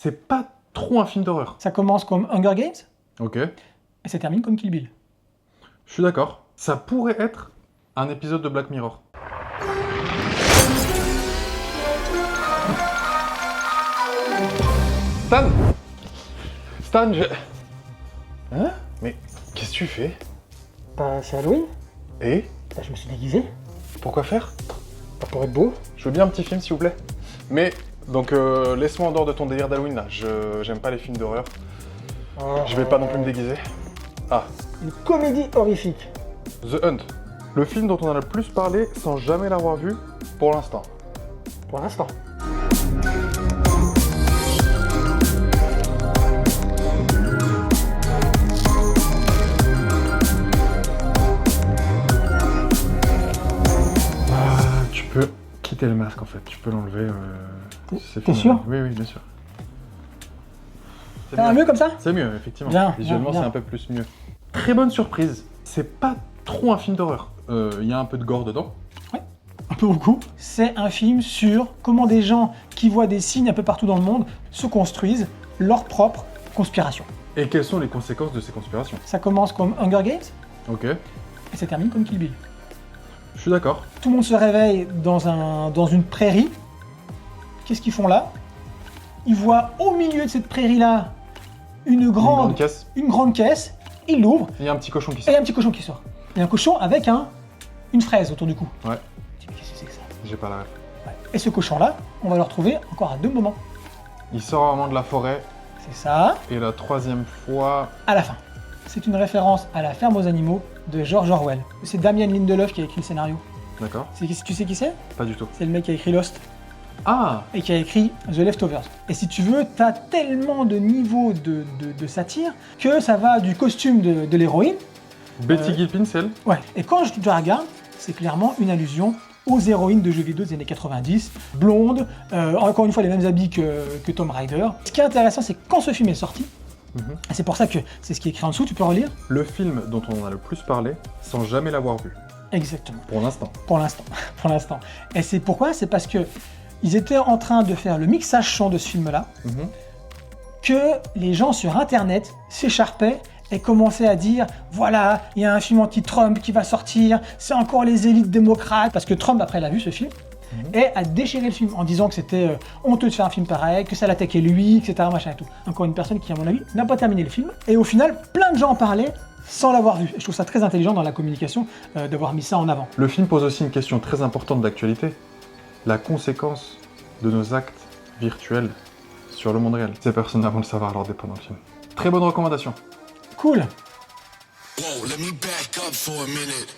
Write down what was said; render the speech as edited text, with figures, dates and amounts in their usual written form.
C'est pas trop un film d'horreur. Ça commence comme Hunger Games Ok, et ça termine comme Kill Bill. je suis d'accord. Ça pourrait être un épisode de Black Mirror. Stan Stan, je... Hein? Mais qu'est-ce que tu fais? Bah, c'est Halloween. Et Bah, je me suis déguisé. pourquoi faire? Pas pour être beau. Je veux bien un petit film, s'il vous plaît. Mais, donc, laisse-moi en dehors de ton délire d'Halloween, là. J'aime pas les films d'horreur. Je vais pas non plus me déguiser. Ah, Une comédie horrifique. The Hunt. Le film dont on a le plus parlé sans jamais l'avoir vu pour l'instant. Pour l'instant. Tu peux quitter le masque, en fait. Tu peux l'enlever. C'est T'es fini. sûr? Oui, oui, bien sûr. C'est Ça va mieux comme ça? C'est mieux, effectivement. Bien, Visuellement, bien, c'est un peu plus mieux. Très bonne surprise. C'est pas trop un film d'horreur. Il y a un peu de gore dedans. Un peu beaucoup. C'est un film sur comment des gens qui voient des signes un peu partout dans le monde se construisent leur propre conspiration. Et quelles sont les conséquences de ces conspirations? Ça commence comme Hunger Games Ok, et ça termine comme Kill Bill. je suis d'accord. Tout le monde se réveille dans une prairie. Qu'est-ce qu'ils font là? Ils voient au milieu de cette prairie-là une grande caisse. caisse. Ils l'ouvrent Il y a un petit cochon qui et il sort. y a un petit cochon qui sort. Il y a un cochon avec une fraise autour du cou. Ouais, Tu dis, mais qu'est-ce que c'est que ça? j'ai pas la ref. Ouais. Et ce cochon-là, on va le retrouver encore à 2 moments. Il sort vraiment de la forêt. C'est ça, Et la troisième fois... à la fin. C'est une référence à La ferme aux animaux de George Orwell. C'est Damien Lindelof qui a écrit le scénario. D'accord. Tu sais qui c'est? Pas du tout. C'est le mec qui a écrit Lost Ah, et qui a écrit The Leftovers. Et si tu veux, t'as tellement de niveaux de satire que ça va du costume de l'héroïne. Betty Gilpin, c'est elle? Ouais. Et quand je te regarde, c'est clairement une allusion aux héroïnes de jeux vidéo des années 90, blondes, encore une fois les mêmes habits que Tomb Raider. Ce qui est intéressant, c'est que quand ce film est sorti, et c'est pour ça que c'est ce qui est écrit en dessous, tu peux relire? Le film dont on a le plus parlé sans jamais l'avoir vu. Exactement. Pour l'instant. Pour l'instant. Pour l'instant. Et c'est pourquoi? C'est parce que ils étaient en train de faire le mixage son de ce film-là, que les gens sur Internet s'écharpaient et commençaient à dire voilà, il y a un film anti-Trump qui va sortir, c'est encore les élites démocrates, parce que Trump, après, il a vu ce film, et a déchiré le film en disant que c'était honteux de faire un film pareil, que ça l'attaquait lui, etc. Machin et tout. Encore une personne qui, à mon avis, n'a pas terminé le film. Et au final, plein de gens en parlaient sans l'avoir vu. Et je trouve ça très intelligent dans la communication d'avoir mis ça en avant. Le film pose aussi une question très importante d'actualité. La conséquence de nos actes virtuels sur le monde réel. Ces personnes vont le savoir lors des pendant le film. Très bonne recommandation. Cool. Whoa, let me back up for a minute.